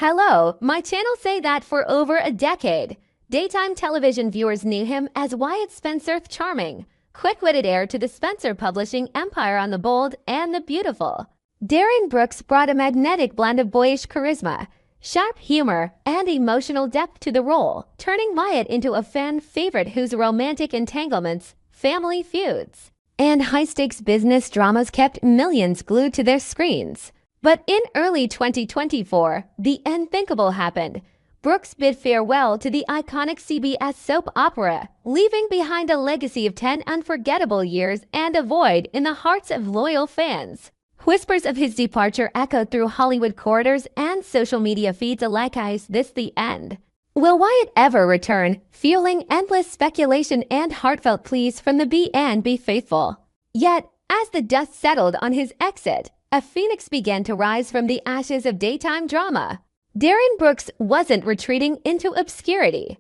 Hello, my channel say that for over a decade. Daytime television viewers knew him as Wyatt Spencer Charming, quick-witted heir to the Spencer publishing empire on The Bold and the Beautiful. Darren Brooks brought a magnetic blend of boyish charisma, sharp humor, and emotional depth to the role, turning Wyatt into a fan favorite whose romantic entanglements, family feuds, and high-stakes business dramas kept millions glued to their screens. But in early 2024, the unthinkable happened. Brooks bid farewell to the iconic CBS soap opera, leaving behind a legacy of 10 unforgettable years and a void in the hearts of loyal fans. Whispers of his departure echoed through Hollywood corridors and social media feeds alike. Is this the end? Will Wyatt ever return, fueling endless speculation and heartfelt pleas from the B and Be faithful? Yet, as the dust settled on his exit, a phoenix began to rise from the ashes of daytime drama. Darren Brooks wasn't retreating into obscurity.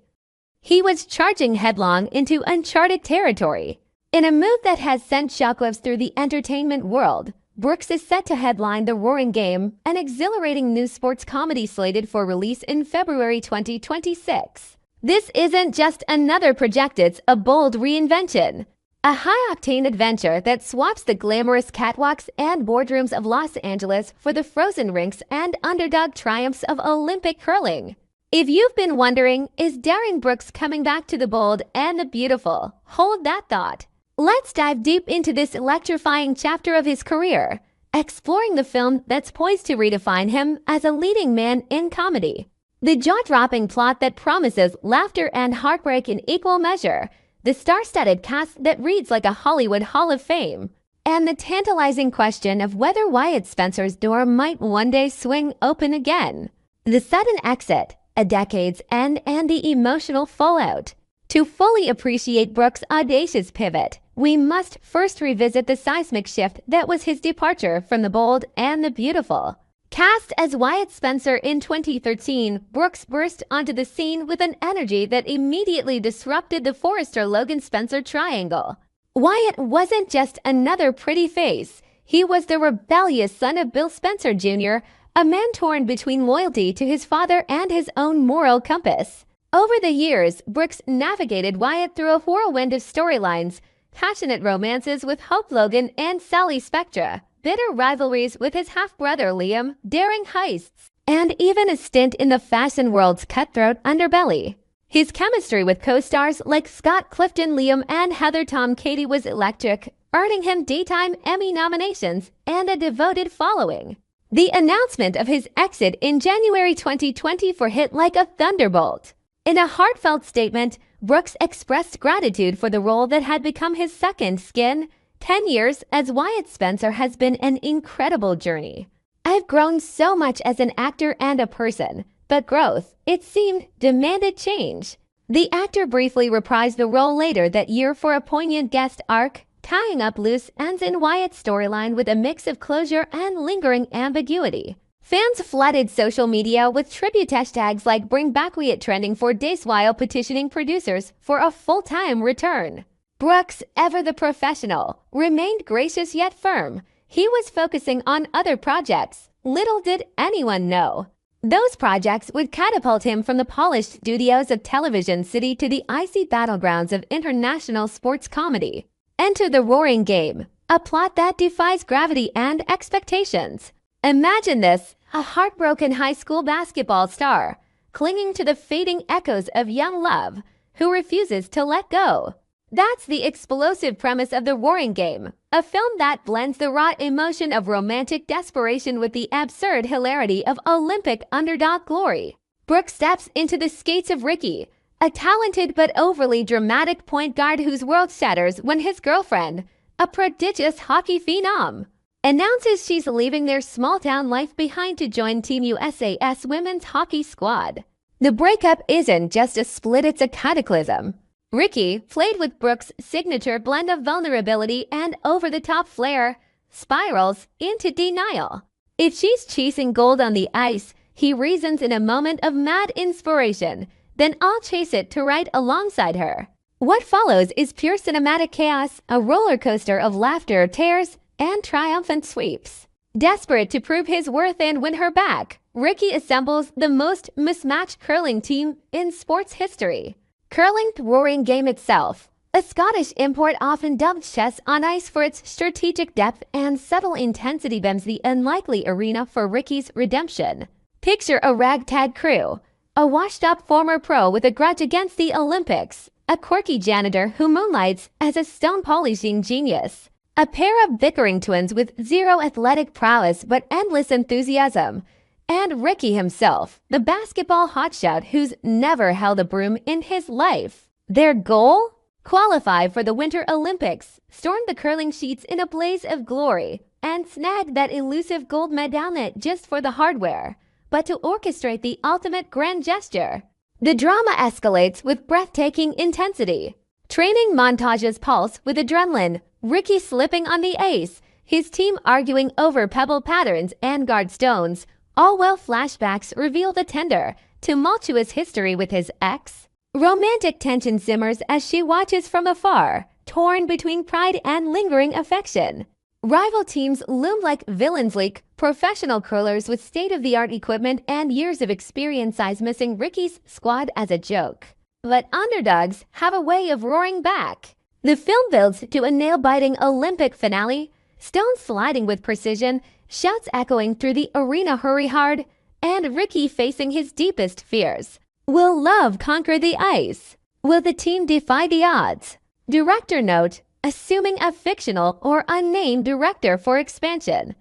He was charging headlong into uncharted territory. In a move that has sent shockwaves through the entertainment world, Brooks is set to headline The Roaring Game, an exhilarating new sports comedy slated for release in February 2026. This isn't just another project, it's a bold reinvention. A high-octane adventure that swaps the glamorous catwalks and boardrooms of Los Angeles for the frozen rinks and underdog triumphs of Olympic curling. If you've been wondering, is Darren Brooks coming back to The Bold and the Beautiful? Hold that thought. Let's dive deep into this electrifying chapter of his career, exploring the film that's poised to redefine him as a leading man in comedy. The jaw-dropping plot that promises laughter and heartbreak in equal measure, the star-studded cast that reads like a Hollywood Hall of Fame, and the tantalizing question of whether Wyatt Spencer's door might one day swing open again. The sudden exit, a decade's end, and the emotional fallout. To fully appreciate Brooks' audacious pivot, we must first revisit the seismic shift that was his departure from The Bold and the Beautiful. Cast as Wyatt Spencer in 2013, Brooks burst onto the scene with an energy that immediately disrupted the Forrester-Logan Spencer triangle. Wyatt wasn't just another pretty face. He was the rebellious son of Bill Spencer Jr., a man torn between loyalty to his father and his own moral compass. Over the years, Brooks navigated Wyatt through a whirlwind of storylines, passionate romances with Hope Logan and Sally Spectra, bitter rivalries with his half-brother Liam, daring heists, and even a stint in the fashion world's cutthroat underbelly. His chemistry with co-stars like Scott Clifton, Liam, and Heather Tom Katie was electric, earning him Daytime Emmy nominations and a devoted following. The announcement of his exit in January 2024 hit like a thunderbolt. In a heartfelt statement, Brooks expressed gratitude for the role that had become his second skin. 10 years as Wyatt Spencer has been an incredible journey. I've grown so much as an actor and a person, but growth, it seemed, demanded change. The actor briefly reprised the role later that year for a poignant guest arc, tying up loose ends in Wyatt's storyline with a mix of closure and lingering ambiguity. Fans flooded social media with tribute hashtags like Bring Back Wyatt trending for days while petitioning producers for a full-time return. Brooks, ever the professional, remained gracious yet firm. He was focusing on other projects. Little did anyone know. Those projects would catapult him from the polished studios of Television City to the icy battlegrounds of international sports comedy. Enter The Roaring Game, a plot that defies gravity and expectations. Imagine this, a heartbroken high school basketball star, clinging to the fading echoes of young love, who refuses to let go. That's the explosive premise of The Roaring Game, a film that blends the raw emotion of romantic desperation with the absurd hilarity of Olympic underdog glory. Brooks steps into the skates of Ricky, a talented but overly dramatic point guard whose world shatters when his girlfriend, a prodigious hockey phenom, announces she's leaving their small-town life behind to join Team USA's women's hockey squad. The breakup isn't just a split, it's a cataclysm. Ricky, played with Brooks' signature blend of vulnerability and over-the-top flair, spirals into denial. If she's chasing gold on the ice, he reasons in a moment of mad inspiration, then I'll chase it to right alongside her. What follows is pure cinematic chaos, a roller coaster of laughter, tears, and triumphant sweeps. Desperate to prove his worth and win her back, Ricky assembles the most mismatched curling team in sports history. Curling roaring game itself. A Scottish import often dubbed chess on ice for its strategic depth and subtle intensity becomes the unlikely arena for Ricky's redemption. Picture a ragtag crew, a washed-up former pro with a grudge against the Olympics, a quirky janitor who moonlights as a stone-polishing genius, a pair of bickering twins with zero athletic prowess but endless enthusiasm, and Ricky himself, the basketball hotshot who's never held a broom in his life. Their goal? Qualify for the Winter Olympics, storm the curling sheets in a blaze of glory, and snag that elusive gold medallion just for the hardware, but to orchestrate the ultimate grand gesture. The drama escalates with breathtaking intensity. Training montages pulse with adrenaline, Ricky slipping on the ice, his team arguing over pebble patterns and guard stones, all while flashbacks reveal the tender, tumultuous history with his ex. Romantic tension simmers as she watches from afar, torn between pride and lingering affection. Rival teams loom like villains like professional curlers with state-of-the-art equipment and years of experience size missing Ricky's squad as a joke. But underdogs have a way of roaring back. The film builds to a nail-biting Olympic finale, stones sliding with precision, shouts echoing through the arena hurry hard, and Ricky facing his deepest fears. Will love conquer the ice? Will the team defy the odds? Director note, assuming a fictional or unnamed director for expansion.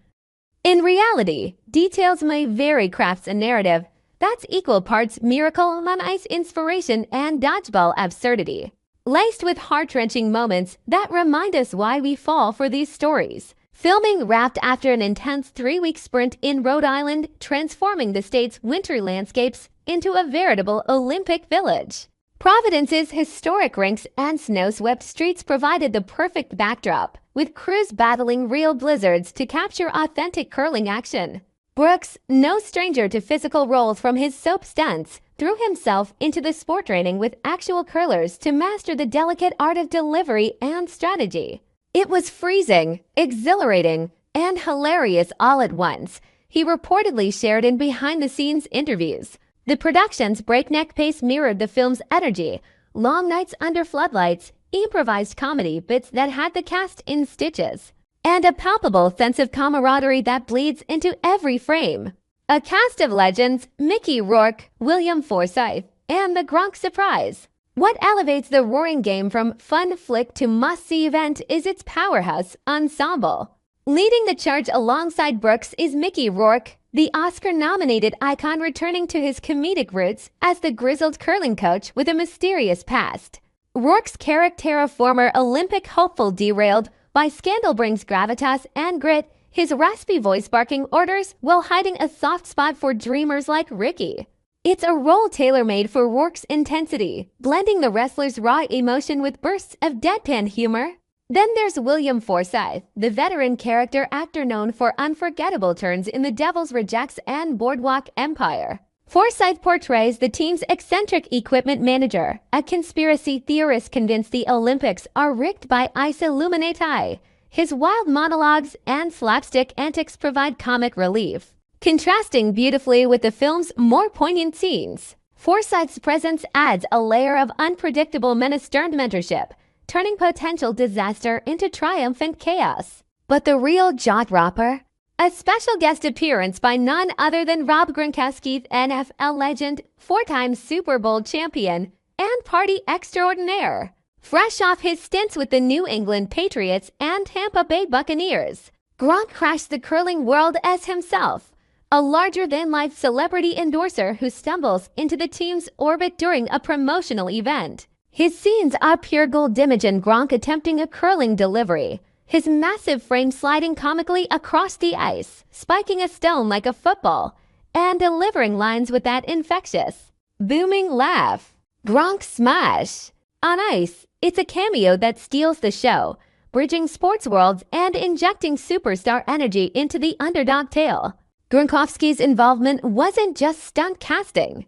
In reality, details may vary crafts a narrative that's equal parts miracle on ice inspiration and dodgeball absurdity, laced with heart-wrenching moments that remind us why we fall for these stories. Filming wrapped after an intense 3-week sprint in Rhode Island, transforming the state's winter landscapes into a veritable Olympic village. Providence's historic rinks and snow-swept streets provided the perfect backdrop, with crews battling real blizzards to capture authentic curling action. Brooks, no stranger to physical roles from his soap stunts, threw himself into the sport training with actual curlers to master the delicate art of delivery and strategy. It was freezing, exhilarating, and hilarious all at once, he reportedly shared in behind-the-scenes interviews. The production's breakneck pace mirrored the film's energy, long nights under floodlights, improvised comedy bits that had the cast in stitches, and a palpable sense of camaraderie that bleeds into every frame. A cast of legends, Mickey Rourke, William Forsythe, and the Gronk Surprise. What elevates the roaring game from fun flick to must-see event is its powerhouse ensemble. Leading the charge alongside Brooks is Mickey Rourke, the Oscar-nominated icon returning to his comedic roots as the grizzled curling coach with a mysterious past. Rourke's character of former Olympic hopeful derailed by scandal brings gravitas and grit, his raspy voice barking orders while hiding a soft spot for dreamers like Ricky. It's a role tailor-made for Rourke's intensity, blending the wrestler's raw emotion with bursts of deadpan humor. Then there's William Forsythe, the veteran character actor known for unforgettable turns in The Devil's Rejects and Boardwalk Empire. Forsythe portrays the team's eccentric equipment manager, a conspiracy theorist convinced the Olympics are rigged by Ice Illuminati. His wild monologues and slapstick antics provide comic relief, contrasting beautifully with the film's more poignant scenes. Forsythe's presence adds a layer of unpredictable menace-stern mentorship, turning potential disaster into triumphant chaos. But the real jaw-dropper? A special guest appearance by none other than Rob Gronkowski, NFL legend, 4-time Super Bowl champion, and party extraordinaire. Fresh off his stints with the New England Patriots and Tampa Bay Buccaneers, Gronk crashed the curling world as himself, a larger-than-life celebrity endorser who stumbles into the team's orbit during a promotional event. His scenes are pure gold image and Gronk attempting a curling delivery, his massive frame sliding comically across the ice, spiking a stone like a football, and delivering lines with that infectious, booming laugh. Gronk smash! On ice, it's a cameo that steals the show, bridging sports worlds and injecting superstar energy into the underdog tale. Gronkowski's involvement wasn't just stunt casting.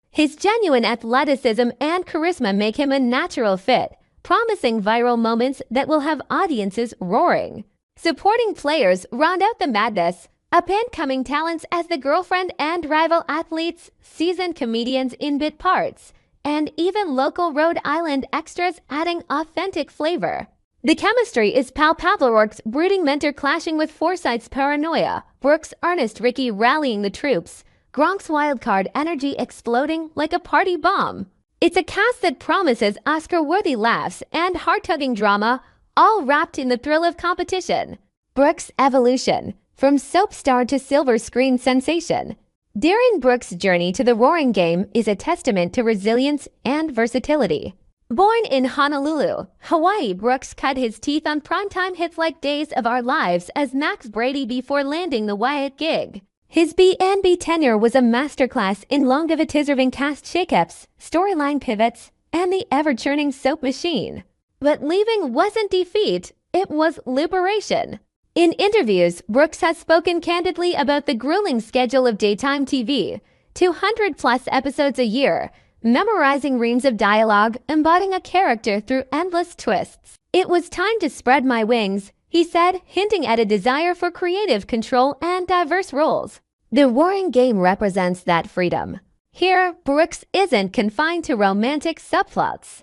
His genuine athleticism and charisma make him a natural fit, promising viral moments that will have audiences roaring. Supporting players round out the madness. Up-and-coming talents as the girlfriend and rival athletes, seasoned comedians in bit parts, and even local Rhode Island extras adding authentic flavor. The chemistry is palpable. Rourke's brooding mentor clashing with Forsythe's paranoia, Brooks' earnest Ricky rallying the troops, Gronk's wildcard energy exploding like a party bomb. It's a cast that promises Oscar-worthy laughs and heart-tugging drama, all wrapped in the thrill of competition. Brooks' evolution, from soap star to silver screen sensation. Darren Brooks' journey to the Roaring Game is a testament to resilience and versatility. Born in Honolulu, Hawaii, Brooks cut his teeth on primetime hits like Days of Our Lives as Max Brady before landing the Wyatt gig. His B&B tenure was a masterclass in longevity-serving cast shakeups, storyline pivots, and the ever-churning soap machine. But leaving wasn't defeat, it was liberation. In interviews, Brooks has spoken candidly about the grueling schedule of daytime TV, 200-plus episodes a year, memorizing reams of dialogue, embodying a character through endless twists. It was time to spread my wings, he said, hinting at a desire for creative control and diverse roles. The Roaring Game represents that freedom. Here, Brooks isn't confined to romantic subplots.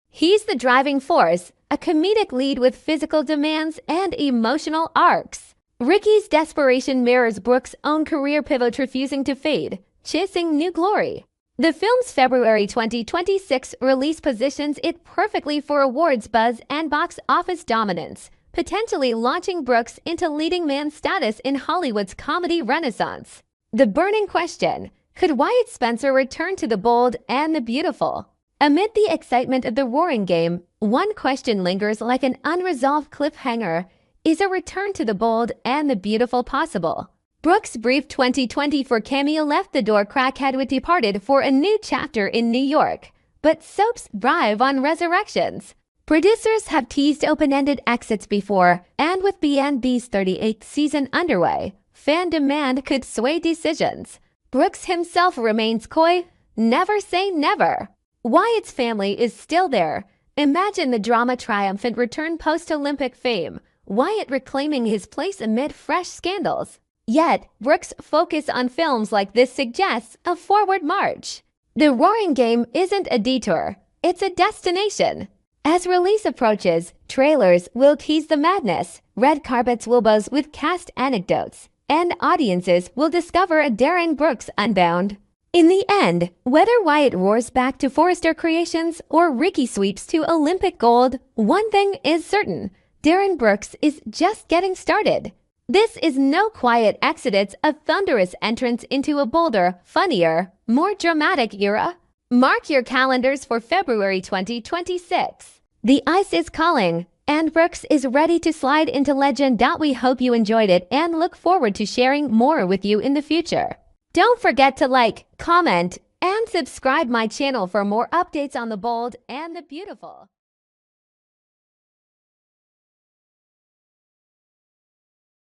He's the driving force, a comedic lead with physical demands and emotional arcs. Ricky's desperation mirrors Brooks' own career pivot, refusing to fade, chasing new glory. The film's February 2026 release positions it perfectly for awards buzz and box office dominance, potentially launching Brooks into leading man status in Hollywood's comedy renaissance. The burning question: could Wyatt Spencer return to the bold and the beautiful? Amid the excitement of the Roaring Game, one question lingers like an unresolved cliffhanger. Is a return to the bold and the beautiful possible? Brooks' brief 2024 cameo left the door crackhead with departed for a new chapter in New York. But soaps thrive on resurrections. Producers have teased open-ended exits before, and with B&B's 38th season underway, fan demand could sway decisions. Brooks himself remains coy. Never say never. Wyatt's family is still there. Imagine the drama triumphant return post-Olympic fame, Wyatt reclaiming his place amid fresh scandals. Yet, Brooks' focus on films like this suggests a forward march. The Roaring Game isn't a detour, it's a destination. As release approaches, trailers will tease the madness, red carpets will buzz with cast anecdotes, and audiences will discover a Darren Brooks unbound. In the end, whether Wyatt roars back to Forrester Creations or Ricky sweeps to Olympic gold, one thing is certain: Darren Brooks is just getting started. This is no quiet exodus, a thunderous entrance into a bolder, funnier, more dramatic era. Mark your calendars for February 2026. The ice is calling, and Brooks is ready to slide into legend. We hope you enjoyed it and look forward to sharing more with you in the future. Don't forget to like, comment, and subscribe my channel for more updates on the bold and the beautiful.